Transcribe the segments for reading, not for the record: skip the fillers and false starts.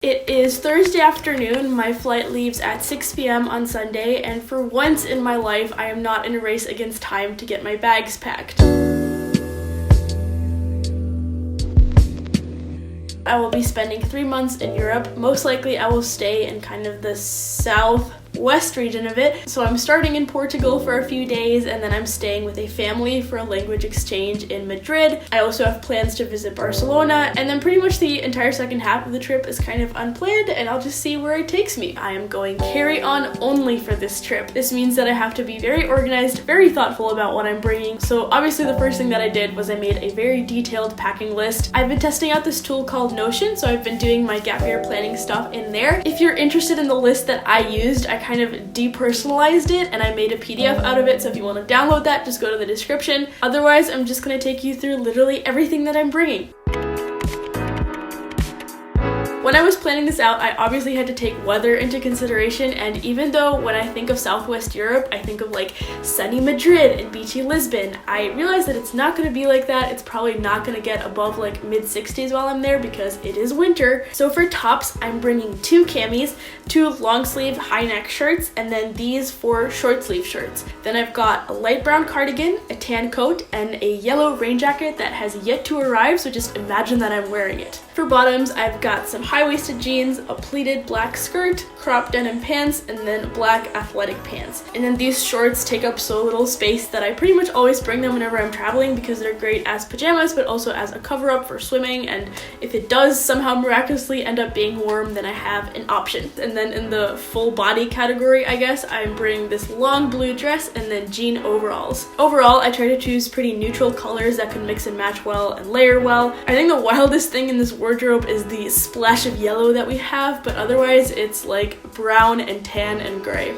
It is Thursday afternoon, my flight leaves at 6 p.m. on Sunday, and for once in my life, I am not in a race against time to get my bags packed. I will be spending 3 months in Europe. Most likely I will stay in kind of the southwest region of it. So I'm starting in Portugal for a few days, and then I'm staying with a family for a language exchange in Madrid. I also have plans to visit Barcelona, and then pretty much the entire second half of the trip is kind of unplanned, and I'll just see where it takes me. I am going carry-on only for this trip. This means that I have to be very organized, very thoughtful about what I'm bringing. So obviously the first thing that I did was I made a very detailed packing list. I've been testing out this tool called Notion, so I've been doing my gap year planning stuff in there. If you're interested in the list that I used, I kind of depersonalized it and I made a PDF out of it, so if you want to download that, just go to the description. Otherwise, I'm just going to take you through literally everything that I'm bringing. When I was planning this out, I obviously had to take weather into consideration, and even though when I think of Southwest Europe, I think of like sunny Madrid and beachy Lisbon, I realized that it's not going to be like that. It's probably not going to get above like mid-60s while I'm there because it is winter. So for tops, I'm bringing 2 camis, 2 long sleeve high neck shirts, and then these 4 short sleeve shirts. Then I've got a light brown cardigan, a tan coat, and a yellow rain jacket that has yet to arrive, so just imagine that I'm wearing it. For bottoms, I've got some high-waisted jeans, a pleated black skirt, cropped denim pants, and then black athletic pants. And then these shorts take up so little space that I pretty much always bring them whenever I'm traveling because they're great as pajamas, but also as a cover-up for swimming, and if it does somehow miraculously end up being warm, then I have an option. And then in the full body category, I guess, I'm bringing this long blue dress and then jean overalls. Overall, I try to choose pretty neutral colors that can mix and match well and layer well. I think the wildest thing in this wardrobe is the splash of yellow that we have, but otherwise it's like brown and tan and gray.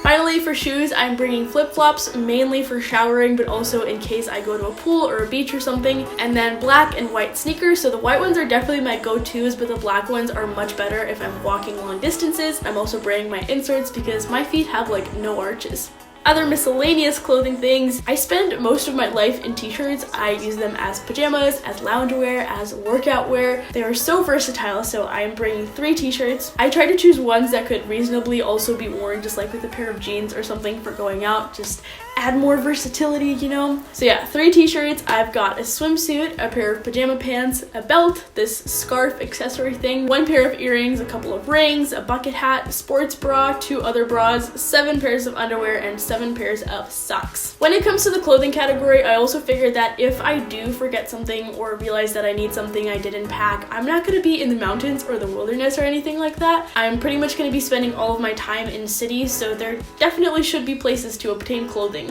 Finally, for shoes, I'm bringing flip-flops, mainly for showering, but also in case I go to a pool or a beach or something, and then black and white sneakers. So the white ones are definitely my go-tos, but the black ones are much better if I'm walking long distances. I'm also bringing my inserts because my feet have like no arches. Other miscellaneous clothing things, I spend most of my life in t-shirts. I use them as pajamas, as loungewear, as workout wear. They are so versatile, so I'm bringing 3 t-shirts. I try to choose ones that could reasonably also be worn just like with a pair of jeans or something for going out, just add more versatility, you know? So yeah, 3 t-shirts. I've got a swimsuit, a pair of pajama pants, a belt, this scarf accessory thing, 1 pair of earrings, a couple of rings, a bucket hat, a sports bra, 2 other bras, 7 pairs of underwear, and 7 pairs of socks. When it comes to the clothing category, I also figured that if I do forget something or realize that I need something I didn't pack, I'm not going to be in the mountains or the wilderness or anything like that. I'm pretty much going to be spending all of my time in cities, so there definitely should be places to obtain clothing.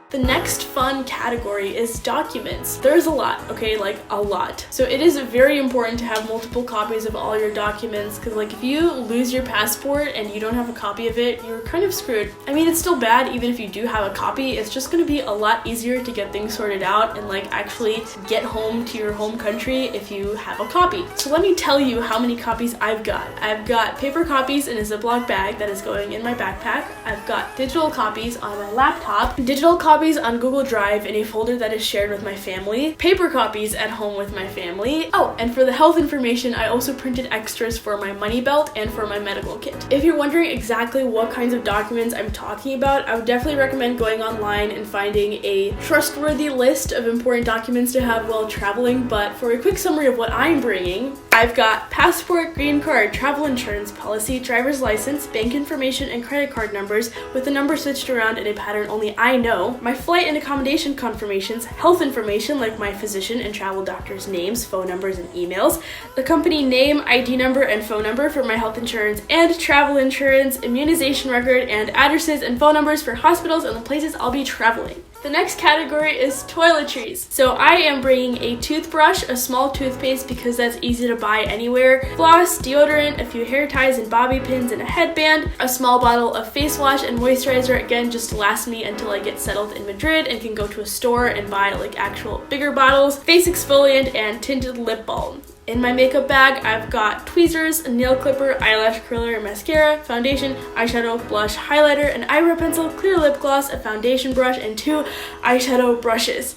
The next fun category is documents. There's a lot, okay, like a lot. So it is very important to have multiple copies of all your documents, because like if you lose your passport and you don't have a copy of it, you're kind of screwed. I mean, it's still bad even if you do have a copy. It's just going to be a lot easier to get things sorted out and like actually get home to your home country if you have a copy. So let me tell you how many copies I've got. I've got paper copies in a Ziploc bag that is going in my backpack. I've got digital copies on my laptop, digital copies on Google Drive in a folder that is shared with my family, paper copies at home with my family. Oh, and for the health information, I also printed extras for my money belt and for my medical kit. If you're wondering exactly what kinds of documents I'm talking about, I would definitely recommend going online and finding a trustworthy list of important documents to have while traveling, but for a quick summary of what I'm bringing, I've got passport, green card, travel insurance policy, driver's license, bank information, and credit card numbers with the numbers switched around in a pattern only I know, my flight and accommodation confirmations, health information like my physician and travel doctor's names, phone numbers, and emails, the company name, ID number, and phone number for my health insurance and travel insurance, immunization record, and addresses and phone numbers for hospitals and the places I'll be traveling. The next category is toiletries. So I am bringing a toothbrush, a small toothpaste because that's easy to buy anywhere, floss, deodorant, a few hair ties and bobby pins, and a headband, a small bottle of face wash and moisturizer, again just to last me until I get settled in Madrid and can go to a store and buy like actual bigger bottles, face exfoliant, and tinted lip balm. In my makeup bag, I've got tweezers, a nail clipper, eyelash curler, mascara, foundation, eyeshadow, blush, highlighter, an eyebrow pencil, clear lip gloss, a foundation brush, and 2 eyeshadow brushes.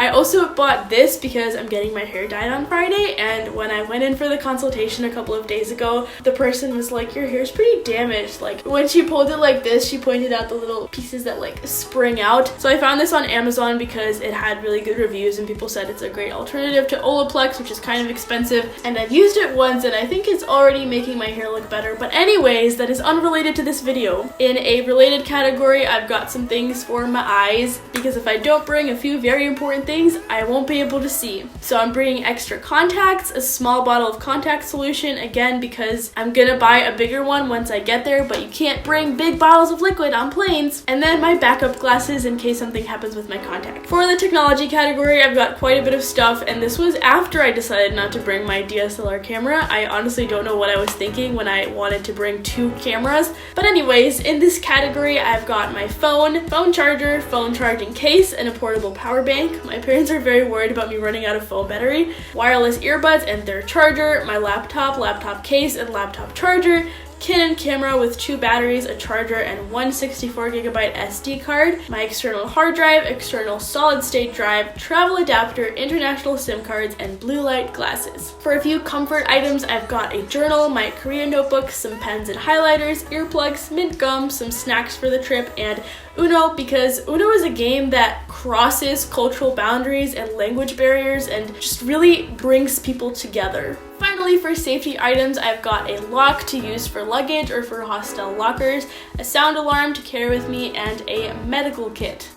I also bought this because I'm getting my hair dyed on Friday, and when I went in for the consultation a couple of days ago, the person was like, your hair's pretty damaged. Like when she pulled it like this, she pointed out the little pieces that like spring out. So I found this on Amazon because it had really good reviews and people said it's a great alternative to Olaplex, which is kind of expensive, and I've used it once and I think it's already making my hair look better. But anyways, that is unrelated to this video. In a related category, I've got some things for my eyes, because if I don't bring a few very important things, I won't be able to see. So I'm bringing extra contacts, a small bottle of contact solution, again because I'm gonna buy a bigger one once I get there, but you can't bring big bottles of liquid on planes. And then my backup glasses in case something happens with my contact. For the technology category, I've got quite a bit of stuff, and this was after I decided not to bring my DSLR camera. I honestly don't know what I was thinking when I wanted to bring 2 cameras. But anyways, in this category, I've got my phone charger, phone charging case, and a portable power bank. My parents are very worried about me running out of phone battery. Wireless earbuds and their charger, my laptop case and laptop charger, Canon camera with 2 batteries, a charger, and 1 64GB SD card, my external hard drive, external solid state drive, travel adapter, international SIM cards, and blue light glasses. For a few comfort items, I've got a journal, my Korean notebook, some pens and highlighters, earplugs, mint gum, some snacks for the trip, and Uno, because Uno is a game that crosses cultural boundaries and language barriers and just really brings people together. Finally, for safety items, I've got a lock to use for luggage or for hostel lockers, a sound alarm to carry with me, and a medical kit.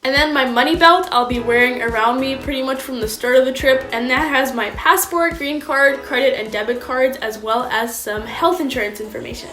And then my money belt I'll be wearing around me pretty much from the start of the trip, and that has my passport, green card, credit and debit cards, as well as some health insurance information.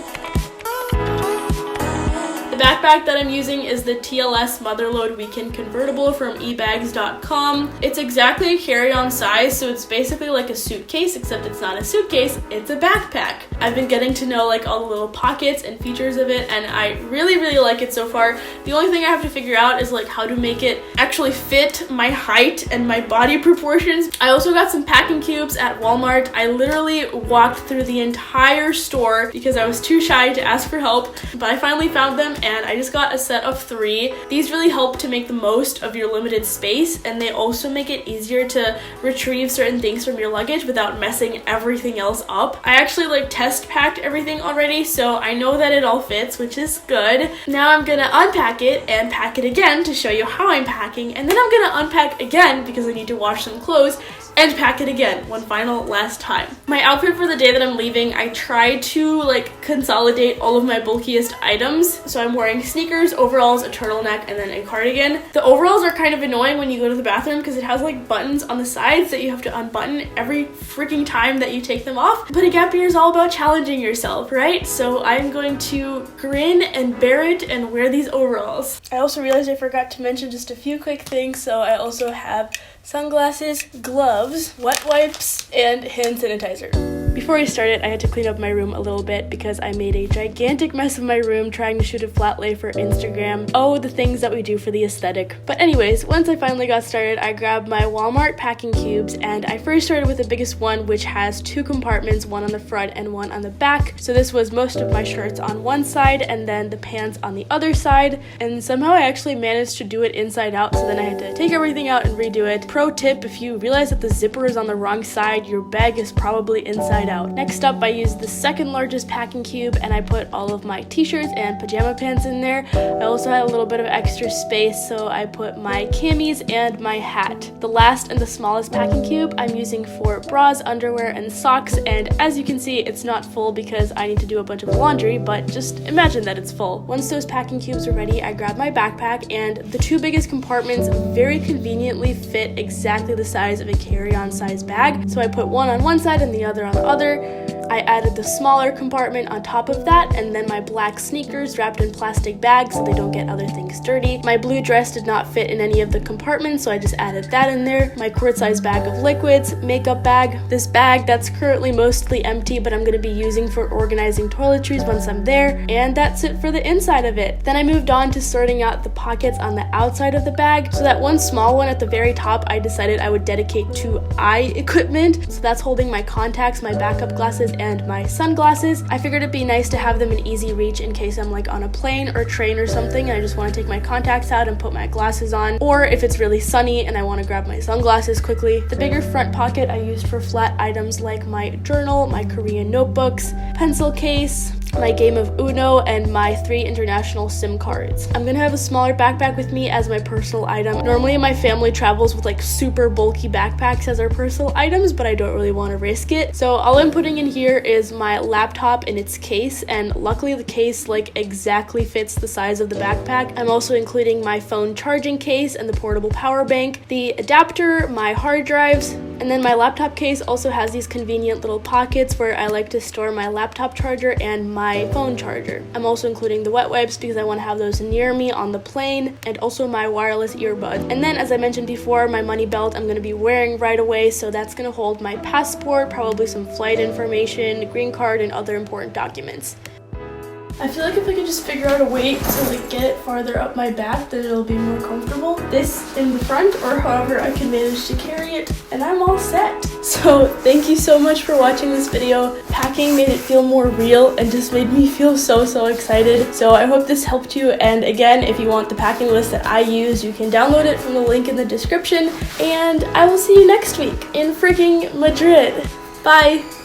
The backpack that I'm using is the TLS Motherload Weekend Convertible from ebags.com. It's exactly a carry-on size, so it's basically like a suitcase, except it's not a suitcase, it's a backpack. I've been getting to know like all the little pockets and features of it, and I really like it so far. The only thing I have to figure out is like how to make it actually fit my height and my body proportions. I also got some packing cubes at Walmart. I literally walked through the entire store because I was too shy to ask for help, but I finally found them, and I just got a set of 3. These really help to make the most of your limited space, and they also make it easier to retrieve certain things from your luggage without messing everything else up. I actually like test packed everything already, so I know that it all fits, which is good. Now I'm gonna unpack it and pack it again to show you how I'm packing, and then I'm gonna unpack again because I need to wash some clothes and pack it again one final last time. My outfit for the day that I'm leaving, I tried to like consolidate all of my bulkiest items. So I'm wearing sneakers, overalls, a turtleneck, and then a cardigan. The overalls are kind of annoying when you go to the bathroom because it has like buttons on the sides that you have to unbutton every freaking time that you take them off. But a gap year is all about challenging yourself, right? So I'm going to grin and bear it and wear these overalls. I also realized I forgot to mention just a few quick things. So I also have sunglasses, gloves, wet wipes, and hand sanitizer. Before I started, I had to clean up my room a little bit because I made a gigantic mess of my room trying to shoot a flat lay for Instagram. Oh, the things that we do for the aesthetic. But anyways, once I finally got started, I grabbed my Walmart packing cubes, and I first started with the biggest one, which has 2 compartments, one on the front and one on the back. So this was most of my shirts on one side and then the pants on the other side. And somehow I actually managed to do it inside out, so then I had to take everything out and redo it. Pro tip, if you realize that the zipper is on the wrong side, your bag is probably inside out. Next up, I used the second largest packing cube, and I put all of my t-shirts and pajama pants in there. I also had a little bit of extra space, so I put my camis and my hat. The last and the smallest packing cube I'm using for bras, underwear, and socks, and as you can see, it's not full because I need to do a bunch of laundry, but just imagine that it's full. Once those packing cubes are ready, I grabbed my backpack, and the 2 biggest compartments very conveniently fit exactly the size of a carry-on size bag, so I put one on one side and the other on the other. I added the smaller compartment on top of that, and then my black sneakers wrapped in plastic bags so they don't get other things dirty. My blue dress did not fit in any of the compartments, so I just added that in there. My quart-size bag of liquids, makeup bag, this bag that's currently mostly empty but I'm going to be using for organizing toiletries once I'm there, and that's it for the inside of it. Then I moved on to sorting out the pockets on the outside of the bag, so that one small one at the very top I decided I would dedicate to eye equipment, so that's holding my contacts, my backup glasses, and my sunglasses. I figured it'd be nice to have them in easy reach in case I'm like on a plane or train or something and I just want to take my contacts out and put my glasses on, or if it's really sunny and I want to grab my sunglasses quickly. The bigger front pocket I used for flat items like my journal, my Korean notebooks, pencil case, my game of Uno, and my 3 international SIM cards. I'm gonna have a smaller backpack with me as my personal item. Normally my family travels with like super bulky backpacks as our personal items, but I don't really want to risk it. So all I'm putting in here is my laptop in its case, and luckily the case like exactly fits the size of the backpack. I'm also including my phone charging case and the portable power bank, the adapter, my hard drives, and then my laptop case also has these convenient little pockets where I like to store my laptop charger and my phone charger. I'm also including the wet wipes because I want to have those near me on the plane, and also my wireless earbuds. And then, as I mentioned before, my money belt I'm going to be wearing right away, so that's going to hold my passport, probably some flight information, green card, and other important documents. I feel like if I could just figure out a way to like get it farther up my back, then it'll be more comfortable. This in the front, or however I can manage to carry it, and I'm all set. So thank you so much for watching this video. Packing made it feel more real and just made me feel so excited. So I hope this helped you, and again, if you want the packing list that I use, you can download it from the link in the description, and I will see you next week in freaking Madrid. Bye!